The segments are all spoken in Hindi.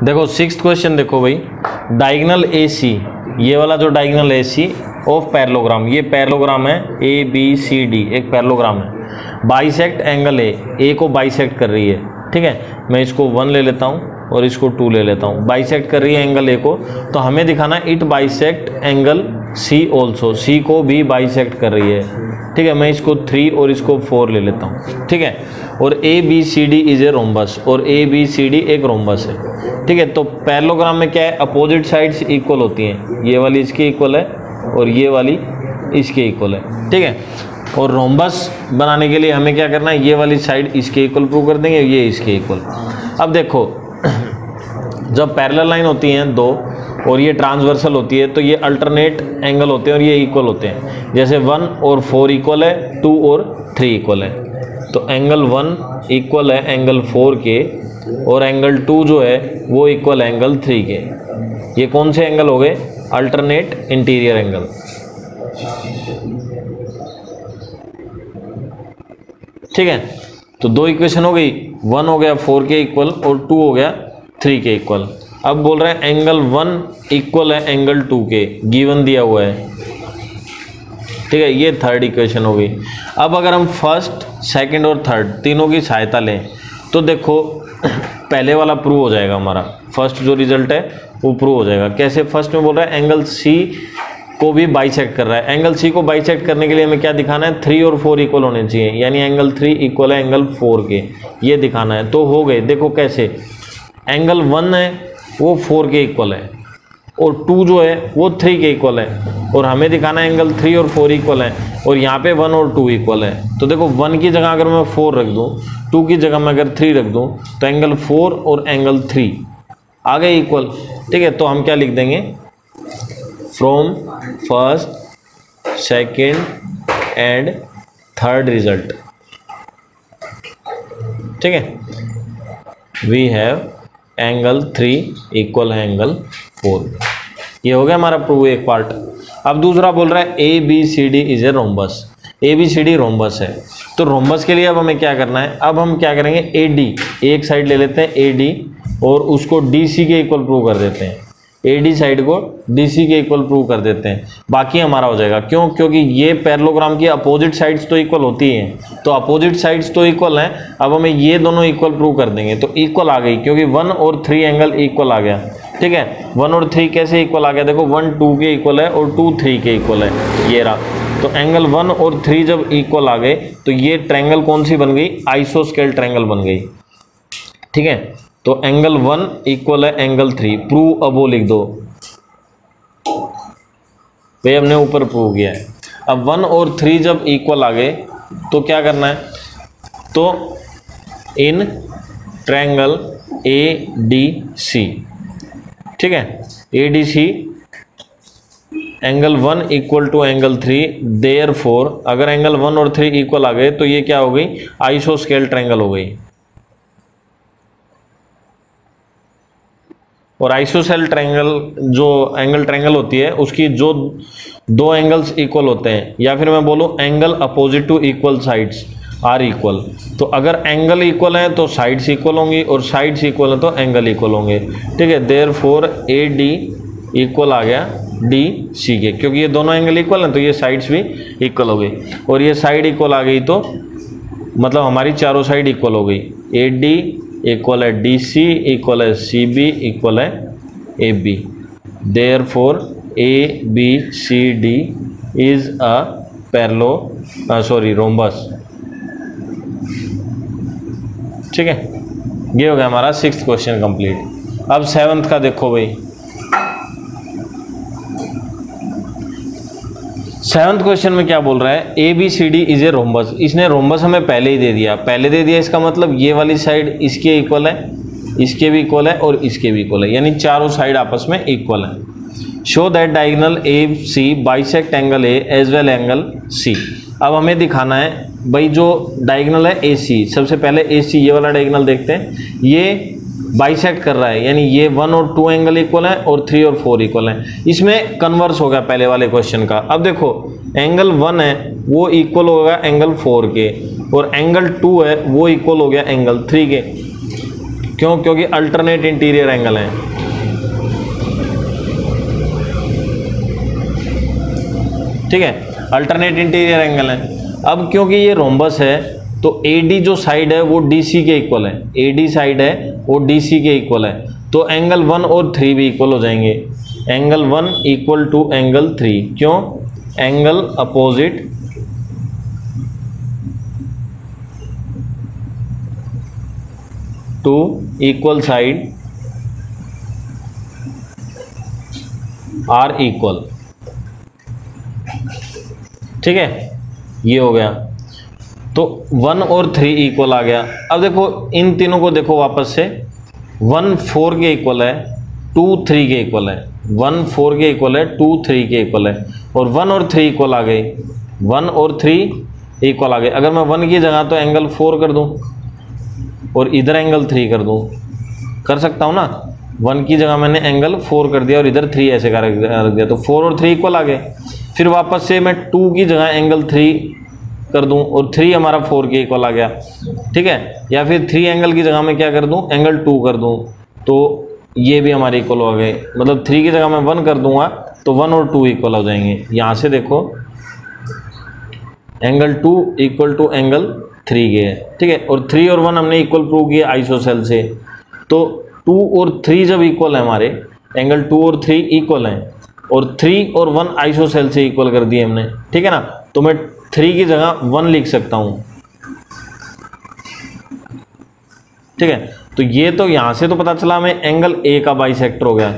देखो सिक्स्थ क्वेश्चन देखो भाई, डायगोनल ए सी, ये वाला जो diagonal A C of parallelogram, ये पैरेललोग्राम है ए बी सी डी, एक पैरेललोग्राम है। बाइसेक्ट एंगल ए को बाइसेक्ट कर रही है, ठीक है। मैं इसको 1 ले लेता हूँ और इसको 2 ले लेता हूँ। बाइसेक्ट कर रही है एंगल ए को, तो हमें दिखाना है it bisect angle C also, C को भी बाइसेक्ट कर रही है, ठीक है। मैं इसको 3 और इसको 4 ले लेता हूँ, ठीक है। और A B C D is a rhombus, और ए बी सी डी एक रोम्बस है, ठीक है। तो पैरेललोग्राम में क्या है, अपोजिट साइड्स इक्वल होती हैं, ये वाली इसके इक्वल है और ये वाली इसके इक्वल है, ठीक है। और रोम्बस बनाने के लिए हमें क्या करना है, ये वाली साइड इसके इक्वल प्रूव कर देंगे, ये इसके इक्वल। अब देखो जब पैरेलल लाइन होती हैं दो और ये ट्रांसवर्सल होती है, तो ये अल्टरनेट एंगल होते हैं और ये इक्वल होते हैं। जैसे 1 और 4 इक्वल है, 2 और 3 इक्वल है, तो एंगल 1 इक्वल है एंगल 4 के, और एंगल 2 जो है वो इक्वल है एंगल 3 के। ये कौन से एंगल हो गए, अल्टरनेट इंटीरियर एंगल, ठीक है। तो दो इक्वेशन हो गई, 1 हो गया 4 के इक्वल और 2 हो गया 3 के इक्वल। अब बोल रहे हैं एंगल 1 इक्वल है एंगल 2 के, गिवन दिया हुआ है, ठीक है। ये थर्ड इक्वेशन हो गई। अब अगर हम फर्स्ट, सेकंड और थर्ड तीनों की सहायता लें तो देखो पहले वाला प्रूव हो जाएगा हमारा, फर्स्ट जो रिजल्ट है वो प्रूव हो जाएगा। कैसे, फर्स्ट में बोल रहा है एंगल सी को भी बाइसेक्ट कर रहा है। एंगल सी को बाइसेक्ट करने के लिए हमें क्या दिखाना है, 3 और 4 इक्वल होने चाहिए, यानी एंगल 3 इक्वल है एंगल 4 के, ये दिखाना है। तो हो गए, देखो कैसे, एंगल 1 है वो 4 के इक्वल है और 2 जो है वो 3 के इक्वल है, और हमें दिखाना है एंगल 3 और 4 इक्वल है, और यहाँ पे 1 और 2 इक्वल है। तो देखो 1 की जगह अगर मैं 4 रख दूँ, 2 की जगह मैं अगर 3 रख दूँ, तो एंगल 4 और एंगल 3 आ गए इक्वल, ठीक है। तो हम क्या लिख देंगे, from first, second and third result, ठीक है, वी हैव एंगल 3 इक्वल है एंगल 4। ये हो गया हमारा प्रूव एक पार्ट। अब दूसरा बोल रहा है A B C D is a rhombus, A B C D rhombus है। तो रोम्बस के लिए अब हमें क्या करना है, अब हम क्या करेंगे, ए डी एक साइड ले लेते हैं, ए डी, और उसको डी सी के इक्वल प्रूव कर देते हैं, ए डी साइड को डी सी के इक्वल प्रूव कर देते हैं, बाकी हमारा हो जाएगा। क्यों, क्योंकि ये पैरेललोग्राम की अपोजिट साइड्स तो इक्वल होती हैं, तो अपोजिट साइड्स तो इक्वल हैं। अब हमें ये दोनों इक्वल प्रूव कर देंगे, तो इक्वल आ गई, क्योंकि 1 और 3 एंगल इक्वल आ गया, ठीक है। 1 और 3 कैसे इक्वल आ गया, देखो 1 2 के इक्वल है और 2 3 के इक्वल है, ये रहा। तो एंगल 1 और 3 जब इक्वल आ गए तो ये ट्रायंगल कौन सी बन गई, आइसोस्केल ट्रायंगल बन गई, ठीक है। तो एंगल 1 इक्वल है एंगल 3, प्रूव अब वो लिख दो भाई, हमने ऊपर प्रूव किया है। अब 1 और 3 जब इक्वल आ गए तो क्या करना है, तो in triangle A D C, ठीक है, A D C angle 1 equal to angle 3, therefore अगर एंगल 1 और 3 इक्वल आ गए तो ये क्या हो गई, आइसोस्केल ट्रायंगल हो गई। और आइसोसेल ट्रायंगल जो एंगल ट्रायंगल होती है उसकी जो दो एंगल्स इक्वल होते हैं, या फिर मैं बोलूं angle opposite to equal sides are equal. तो अगर एंगल इक्वल है तो साइड्स इक्वल होंगी, और साइड्स इक्वल है तो एंगल इक्वल होंगे, ठीक है। देयरफॉर ए डी इक्वल आ गया डी सी के, क्योंकि ये दोनों एंगल इक्वल हैं तो ये साइड्स भी इक्वल हो गई, और ये साइड इक्वल आ गई तो मतलब हमारी चारों साइड इक्वल हो गई। ए डी इक्वल है डी सी इक्वल है सी बी इक्वल है A B. Therefore A B C D is a rhombus, ठीक है। ये हो गया हमारा 6th क्वेश्चन कंप्लीट। अब 7th का देखो भाई, 7th क्वेश्चन में क्या बोल रहा है, A B C D is a rhombus. इसने रोम्बस हमें पहले ही दे दिया, इसका मतलब ये वाली साइड इसके इक्वल है, इसके भी इक्वल है और इसके भी इक्वल है, यानी चारों साइड आपस में इक्वल है। Show that diagonal A C bisect angle A as well angle C. अब हमें दिखाना है भाई जो डायगोनल है ए सी, सबसे पहले ए सी ये वाला डायगोनल देखते हैं, ये बाइसेक्ट कर रहा है, यानी ये 1 और 2 एंगल इक्वल है और 3 और 4 इक्वल है। इसमें कन्वर्स हो गया पहले वाले क्वेश्चन का। अब देखो एंगल 1 है वो इक्वल होगा एंगल 4 के, और एंगल 2 है वो इक्वल हो गया एंगल 3 के। क्यों? क्योंकि अल्टरनेट इंटीरियर एंगल है। ठीक है, अल्टरनेट इंटीरियर एंगल है। अब क्योंकि ये रोम्बस है तो AD जो साइड है वो DC के इक्वल है, AD साइड है वो DC के इक्वल है, तो एंगल 1 और 3 भी इक्वल हो जाएंगे। एंगल 1 इक्वल टू एंगल 3, क्यों? Angle opposite to equal side are equal. ठीक है, ये हो गया। तो 1 और 3 इक्वल आ गया। अब देखो इन तीनों को देखो वापस से, 1 4 के इक्वल है, 2 3 के इक्वल है, 1 4 के इक्वल है, 2 3 के इक्वल है, और 1 और 3 इक्वल आ गए, 1 और 3 इक्वल आ गए। अगर मैं 1 की जगह तो एंगल 4 कर दूं और इधर एंगल 3 कर दूं, कर सकता हूं ना। 1 की जगह मैंने एंगल 4 कर दिया और इधर 3 ऐसे का रख दिया, तो 4 और 3 इक्वल आ गए। फिर वापस से मैं 2 की जगह एंगल 3 कर दूं और 3 हमारा 4 के इक्वल आ गया। ठीक है, या फिर 3 एंगल की जगह मैं क्या कर दूं, एंगल 2 कर दूं, तो ये भी हमारे इक्वल हो गए। मतलब 3 की जगह मैं 1 कर दूंगा तो 1 और 2 इक्वल हो जाएंगे। यहाँ से देखो एंगल 2 इक्वल टू एंगल 3 के है। ठीक है, और 3 और 1 हमने इक्वल प्रूव किया आइसोसेल से, तो 2 और 3 जब इक्वल है हमारे, एंगल 2 और 3 इक्वल हैं, और 3 और 1 आइसोसेल से इक्वल कर दिए हमने। ठीक है ना, तो मैं 3 की जगह 1 लिख सकता हूं। ठीक है, तो ये तो यहां से तो पता चला हमें एंगल ए का बाइसेक्टर हो गया।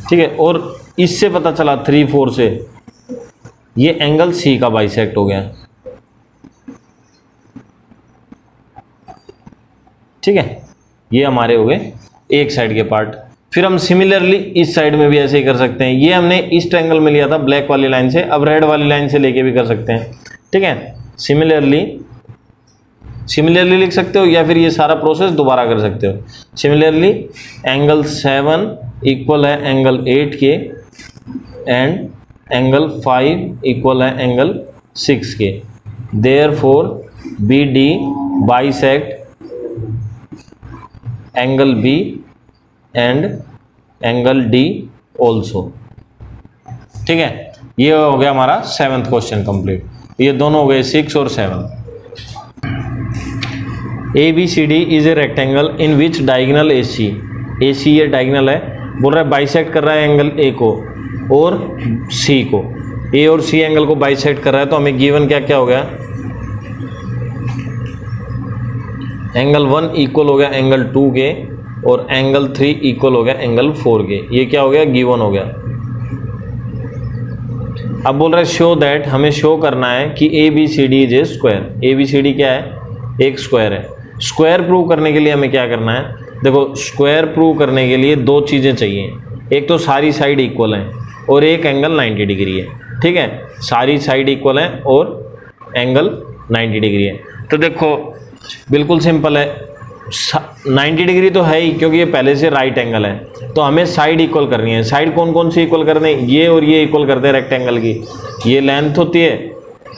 ठीक है, और इससे पता चला 3 4 से ये एंगल सी का बाइसेक्ट हो गया। ठीक है, ये हमारे हो गए एक साइड के पार्ट। फिर हम सिमिलरली इस साइड में भी ऐसे ही कर सकते हैं। ये हमने इस ट्रायंगल में लिया था ब्लैक वाली लाइन से, अब रेड वाली लाइन से लेके भी कर सकते हैं। ठीक है, सिमिलरली लिख सकते हो या फिर ये सारा प्रोसेस दोबारा कर सकते हो। सिमिलरली एंगल 7 इक्वल है एंगल 8 के, एंड एंगल 5 इक्वल है एंगल 6 के। Therefore BD bisect angle B and angle D also. ठीक है, ये हो गया हमारा 7th क्वेश्चन कंप्लीट। ये दोनों हो गए 6 और 7। ABCD is a rectangle in which diagonal AC ये डायगोनल है, बोल रहा है बाइसेक्ट कर रहा है एंगल A को और C को, A और C एंगल को बाइसेक्ट कर रहा है। तो हमें गिवन क्या क्या हो गया, एंगल 1 इक्वल हो गया एंगल 2 के, और एंगल 3 इक्वल हो गया एंगल 4 के। ये क्या हो गया, गिवन हो गया। अब बोल रहा है शो दैट, हमें शो करना है कि ABCD is a square. ABCD क्या है, एक स्क्वायर है। स्क्वायर प्रूव करने के लिए हमें क्या करना है, देखो स्क्वायर प्रूव करने के लिए 2 चीज़ें चाहिए, एक तो सारी साइड इक्वल है और एक एंगल 90 डिग्री है। ठीक है, सारी साइड इक्वल है और एंगल 90 डिग्री है। तो देखो बिल्कुल सिंपल है, 90 डिग्री तो है ही क्योंकि ये पहले से राइट एंगल है, तो हमें साइड इक्वल करनी है। साइड कौन कौन सी इक्वल करनी है, ये और ये इक्वल करते हैं रेक्टेंगल की। ये लेंथ होती है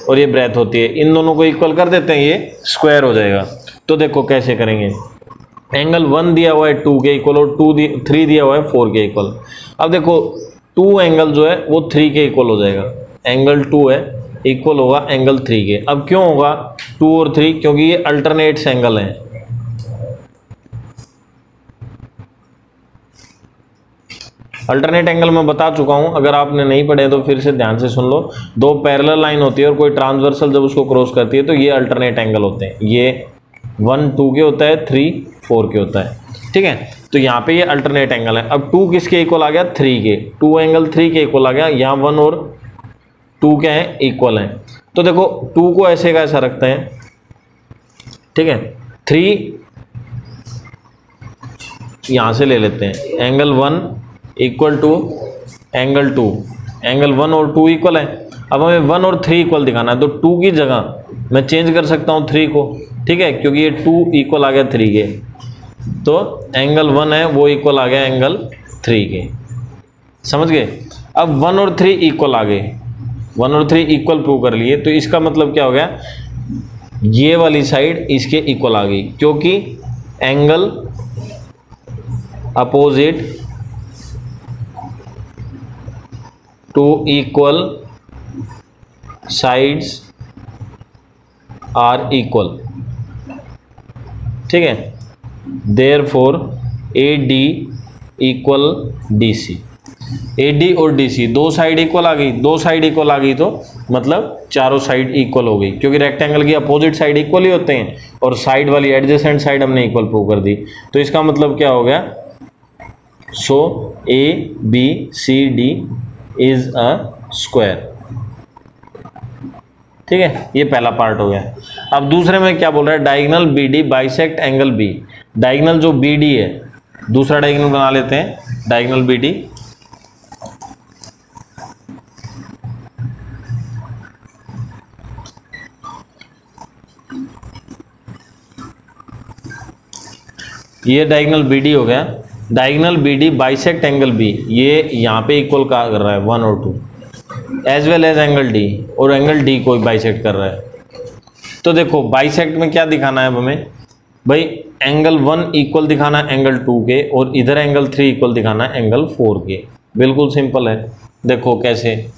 और ये ब्रेथ होती है, इन दोनों को इक्वल कर देते हैं, ये स्क्वायर हो जाएगा। तो देखो कैसे करेंगे, एंगल 1 दिया हुआ है 2 के इक्वल और 3 दिया हुआ है 4 के इक्वल। अब देखो 2 एंगल जो है वो 3 के इक्वल हो जाएगा, एंगल 2 है इक्वल होगा एंगल 3 के। अब क्यों होगा 2 और 3, क्योंकि ये अल्टरनेट्स एंगल हैं। अल्टरनेट एंगल मैं बता चुका हूं, अगर आपने नहीं पढ़े तो फिर से ध्यान से सुन लो। 2 पैरेलल लाइन होती है और कोई ट्रांसवर्सल जब उसको क्रॉस करती है तो ये अल्टरनेट एंगल होते हैं। ये 1 2 के होता है, 3 4 के होता है। ठीक है, तो यहाँ पे ये अल्टरनेट एंगल है। अब 2 किसके इक्वल आ गया, 3 के। 2 एंगल 3 के इक्वल आ गया। यहाँ 1 और 2 क्या है, इक्वल है। तो देखो 2 को ऐसे का ऐसा रखते हैं। ठीक है, 3 यहाँ से ले लेते हैं, angle 1 equal to angle 2, angle 1 और 2 इक्वल है। अब हमें 1 और 3 इक्वल दिखाना है, तो 2 की जगह मैं चेंज कर सकता हूँ 3 को। ठीक है, क्योंकि ये 2 इक्वल आ गया 3 के, तो एंगल 1 है वो इक्वल आ गया एंगल 3 के। समझ गए। अब 1 और 3 इक्वल आ गए, 1 और 3 इक्वल प्रूव कर लिए, तो इसका मतलब क्या हो गया, ये वाली साइड इसके इक्वल आ गई, क्योंकि angle opposite to equal sides are equal, ठीक है। Therefore AD equal DC, AD और DC दो साइड इक्वल आ गई, दो साइड इक्वल आ गई तो मतलब चारों साइड इक्वल हो गई, क्योंकि रेक्टेंगल की अपोजिट साइड इक्वल ही होते हैं, और साइड वाली एडजेसेंट साइड हमने इक्वल प्रूव कर दी। तो इसका मतलब क्या हो गया, सो ABCD इज अ स्क्वायर, ठीक है। ये पहला पार्ट हो गया। अब दूसरे में क्या बोल रहा है, diagonal BD bisect angle B। Diagonal जो BD है, दूसरा डायगोनल बना लेते हैं, डायगोनल BD ये डायगोनल BD हो गया। Diagonal BD bisect angle B, ये यहाँ पे इक्वल का कर रहा है 1 और 2, as well as angle D, और एंगल D को बाइसेक्ट कर रहा है। तो देखो बाइसेक्ट में क्या दिखाना है अब हमें भाई, एंगल 1 इक्वल दिखाना है एंगल 2 के, और इधर एंगल 3 इक्वल दिखाना है एंगल 4 के। बिल्कुल सिंपल है, देखो कैसे।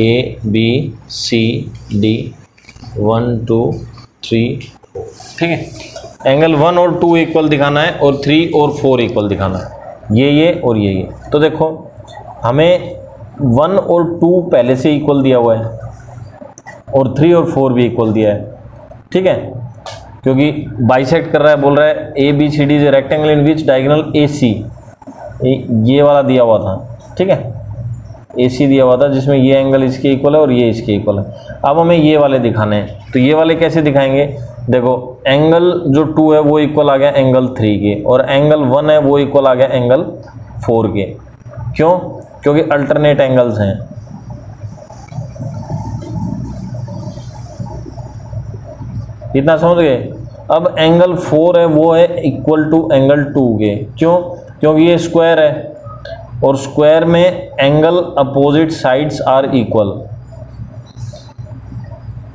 ABCD 1 2 3 4, ठीक है। एंगल 1 और 2 इक्वल दिखाना है, और 3 और 4 इक्वल दिखाना है, ये और ये। तो देखो हमें 1 और 2 पहले से इक्वल दिया हुआ है, और 3 और 4 भी इक्वल दिया है, ठीक है, क्योंकि बाइसेक्ट कर रहा है, बोल रहा है ABCD is rectangle in which diagonal AC, ये वाला दिया हुआ था, ठीक है, AC दिया हुआ था जिसमें ये एंगल इसके इक्वल है और ये इसके इक्वल है। अब हमें ये वाले दिखाने हैं, तो ये वाले कैसे दिखाएंगे, देखो एंगल जो 2 है वो इक्वल आ गया एंगल 3 के, और एंगल 1 है वो इक्वल आ गया एंगल 4 के। क्यों, क्योंकि अल्टरनेट एंगल्स हैं। इतना समझ गए। अब एंगल 4 है वो है इक्वल टू एंगल 2 के, क्यों, क्योंकि ये स्क्वायर है, और स्क्वायर में angle opposite sides are equal,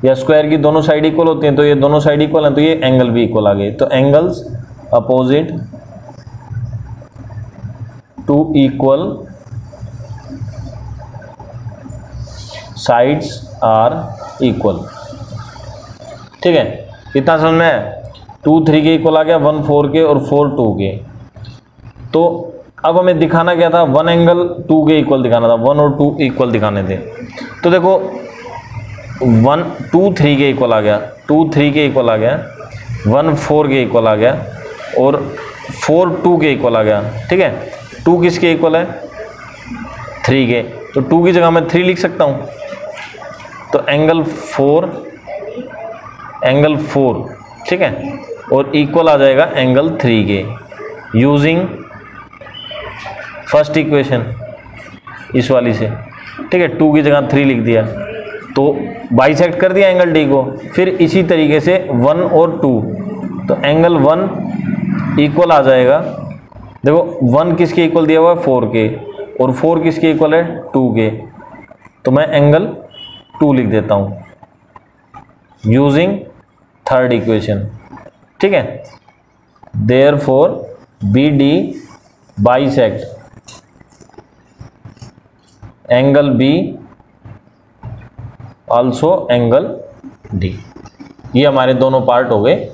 या स्क्वायर की दोनों साइड इक्वल होती हैं, तो ये दोनों साइड इक्वल हैं, तो ये एंगल भी इक्वल आ गए। तो angles opposite to equal sides are equal, ठीक है। इतना समझ में, 2 3 के इक्वल आ गया, 1 4 के और 4 2 के। तो अब हमें दिखाना क्या था, 1 एंगल 2 के इक्वल दिखाना था, 1 और 2 इक्वल दिखाने थे। तो देखो 1 2 3 के इक्वल आ गया, 2 3 के इक्वल आ गया, 1 4 के इक्वल आ गया, और 4 2 के इक्वल आ गया, ठीक है। 2 किसके इक्वल है, 3 के, तो 2 की जगह मैं 3 लिख सकता हूँ। तो एंगल 4 ठीक है, और इक्वल आ जाएगा एंगल 3 के, यूजिंग फर्स्ट इक्वेशन इस वाली से, ठीक है। 2 की जगह 3 लिख दिया, तो बाइसेक्ट कर दिया एंगल D को। फिर इसी तरीके से 1 और 2, तो एंगल 1 इक्वल आ जाएगा, देखो 1 किसके इक्वल दिया हुआ है, 4 के, और 4 किसके इक्वल है, 2 के, तो मैं एंगल 2 लिख देता हूँ यूजिंग थर्ड इक्वेशन, ठीक है। Therefore BD bisect angle B also angle D। ये हमारे दोनों पार्ट हो गए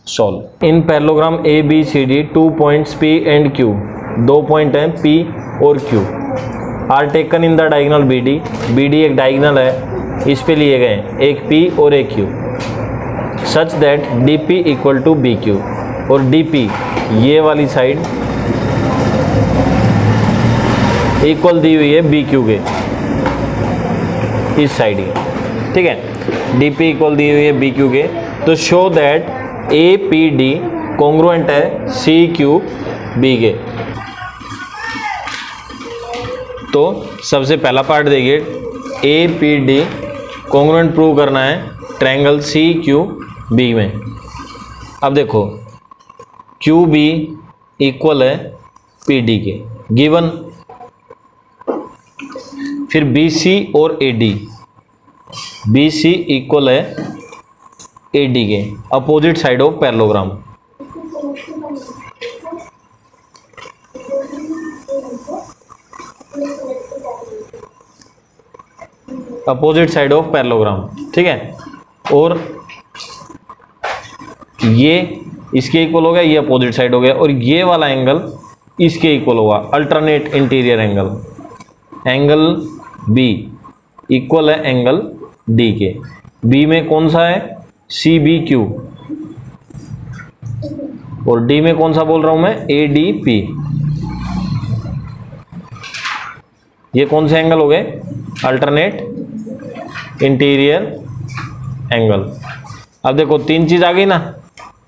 solve. In parallelogram ABCD 2 points P and Q, 2 point हैं P और Q, are taken in the diagonal BD। BD एक डायगोनल है, इस पे लिए गए एक P और एक Q, such that DP equal to BQ, और DP ये वाली साइड इक्वल दी हुई है BQ के इस साइड के, ठीक है। DP इक्वल दी हुई है BQ के, तो शो दैट APD कॉन्ग्रुएंट है CQB के। तो सबसे पहला पार्ट देखिए, APD कॉन्ग्रुएंट प्रूव करना है ट्रायंगल CQB बी में। अब देखो क्यू बी इक्वल है पी डी के, गिवन। फिर बी सी और A D, B C equal है ए डी के, opposite side of parallelogram. Opposite side of parallelogram, ठीक है। और ये इसके इक्वल हो गया, ये अपोजिट साइड हो गया, और ये वाला एंगल इसके इक्वल होगा, alternate interior angle. Angle B equal है एंगल डी के। बी में कौन सा है, सी बी क्यू, और डी में कौन सा बोल रहा हूं मैं, ए डी पी। ये कौन से एंगल हो गए, अल्टरनेट इंटीरियर एंगल। अब देखो तीन चीज आ गई ना,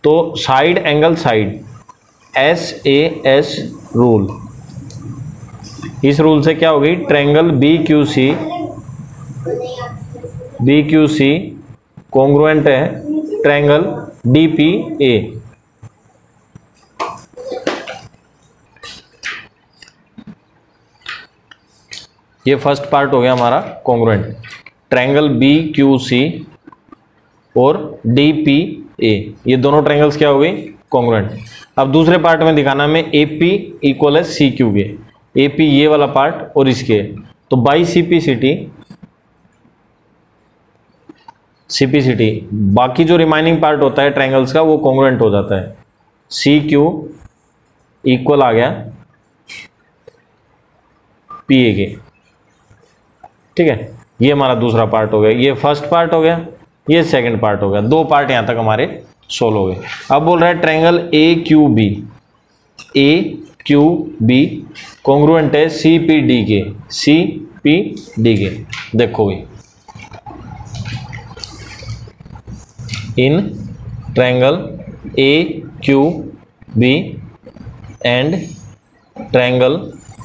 तो side angle side, SAS rule, इस रूल से क्या होगी, ट्रायंगल BQC कॉन्ग्रुएंट है ट्रायंगल DPA। ये फर्स्ट पार्ट हो गया हमारा कॉन्ग्रुएंट, ट्रायंगल BQC और DPA, ये दोनों ट्रायंगल्स क्या हो गई, कॉन्ग्रुएंट। अब दूसरे पार्ट में दिखाना हमें AP इक्वल है CQ के, AP ये वाला पार्ट और इसके, तो बाई CPCT बाकी जो रिमाइनिंग पार्ट होता है ट्रायंगल्स का वो कॉन्ग्रुएंट हो जाता है। CQ इक्वल आ गया PA के, ठीक है। ये हमारा दूसरा पार्ट हो गया, ये फर्स्ट पार्ट हो गया, ये सेकंड पार्ट हो गया। दो पार्ट यहां तक हमारे सोल्व हो गए। अब बोल रहा है ट्रायंगल AQB कॉन्ग्रुएंट है CPD के। देखो भाई, in triangle AQB and triangle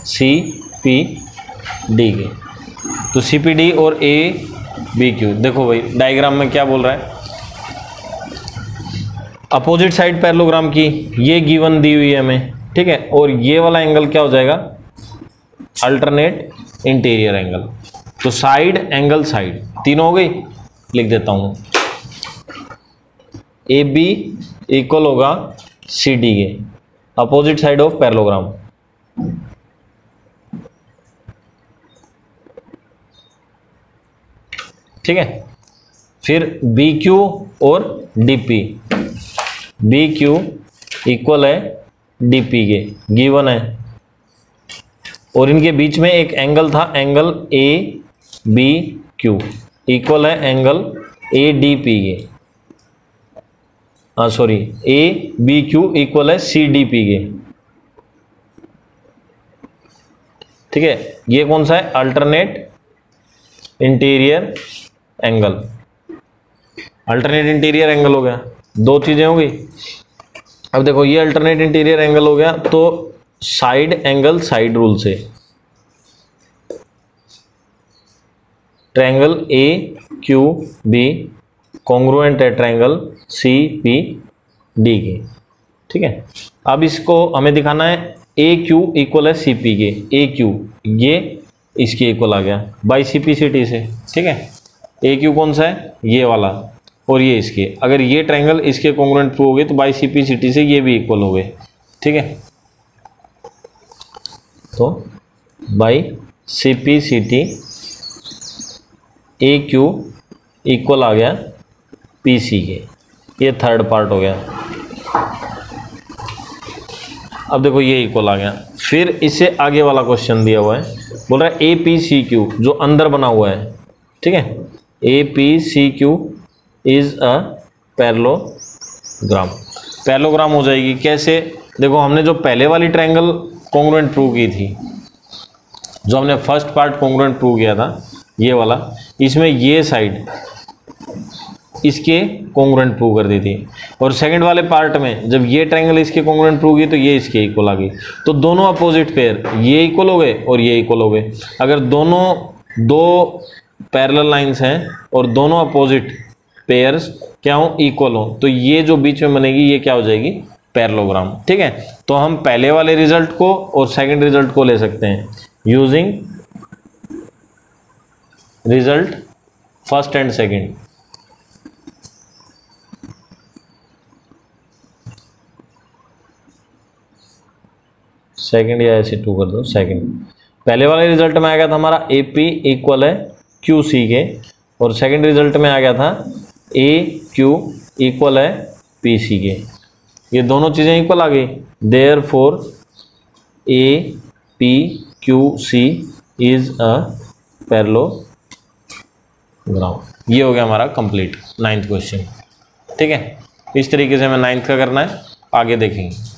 CPD के, तो CPD और ABQ। देखो भाई डायग्राम में क्या बोल रहा है, अपोजिट साइड पैरेललोग्राम की ये गिवन दी हुई है हमें, ठीक है। और ये वाला एंगल क्या हो जाएगा, अल्टरनेट इंटीरियर एंगल। तो साइड एंगल साइड तीनों हो गई, लिख देता हूं। AB इक्वल होगा CD के, अपोजिट साइड ऑफ पैरेललोग्राम। ठीक है। फिर BQ और DP, BQ इक्वल है DP के, गिवन है। और इनके बीच में एक एंगल था, एंगल ABQ इक्वल है एंगल ADP के, सॉरी ABQ इक्वल है CDP के, ठीक है। ये कौन सा है, alternate interior angle. Alternate interior angle हो गया, दो चीजें हो गई। अब देखो ये अल्टरनेट इंटीरियर एंगल हो गया, तो साइड एंगल साइड रूल से ट्रायंगल AQB कॉन्ग्रुएंट है ट्रायंगल CPD के, ठीक है। अब इसको हमें दिखाना है AQ इक्वल है CP के, AQ ये इसके इक्वल आ गया बाई CPCT से, ठीक है। AQ कौन सा है, ये वाला, और ये इसके। अगर ये ट्रायंगल इसके कॉन्ग्रुएंट प्रूव हो गए तो बाई CPCT से ये भी इक्वल हो गए, ठीक है। तो बाई CPCT AQ इक्वल आ गया PC के, ये थर्ड पार्ट हो गया। अब देखो ये इक्वल आ गया। फिर इससे आगे वाला क्वेश्चन दिया हुआ है, बोल रहा है APCQ जो अंदर बना हुआ है, ठीक है। APCQ is a parallelogram. Parallelogram हो जाएगी कैसे, देखो हमने जो पहले वाली ट्रायंगल कॉन्ग्रुएंट प्रूव की थी, जो हमने फर्स्ट पार्ट कॉन्ग्रुएंट प्रूव किया था ये वाला, इसमें ये साइड इसके कॉन्ग्रुएंट प्रूव कर दी थी। और सेकंड वाले पार्ट में जब ये ट्रायंगल इसके कॉन्ग्रुएंट प्रूव की तो ये इसके इक्वल आ गई। तो दोनों अपोजिट पेयर ये इक्वल हो गए और ये इक्वल हो गए। अगर दोनों दो पैरेलल लाइंस हैं और दोनों अपोजिट पेयर्स क्या हो, इक्वल हो, तो ये जो बीच में बनेगी ये क्या हो जाएगी, पैरेललोग्राम। ठीक है, तो हम पहले वाले रिजल्ट को और सेकंड रिजल्ट को ले सकते हैं using result first and second. Second या ऐसे टू कर दो। सेकंड, पहले वाले रिजल्ट में आ गया था हमारा ए पी इक्वल है क्यू सी के, और सेकंड रिजल्ट में आ गया था ए क्यू इक्वल है पी सी के। ये दोनों चीज़ें इक्वल आ गई, therefore A P Q C is a parallelogram. ये हो गया हमारा कंप्लीट 9th क्वेश्चन। ठीक है, इस तरीके से हमें 9th का करना है, आगे देखेंगे।